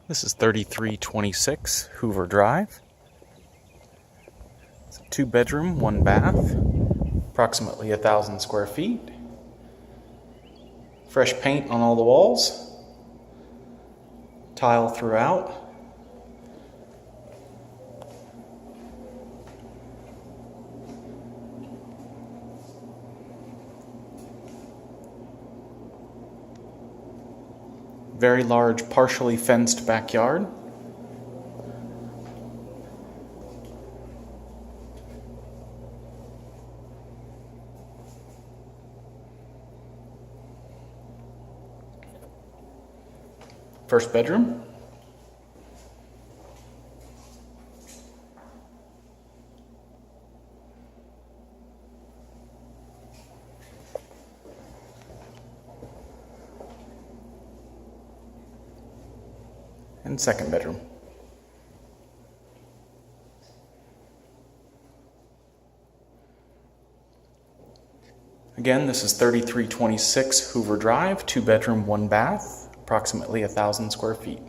This is 3326 Hoover Drive. It's a 2-bedroom, 1-bath, approximately 1,000 square feet. Fresh paint on all the walls, tile throughout. Very large, partially fenced backyard. First bedroom. And second bedroom. Again, this is 3326 Hoover Drive, 2-bedroom, 1-bath, approximately 1,000 square feet.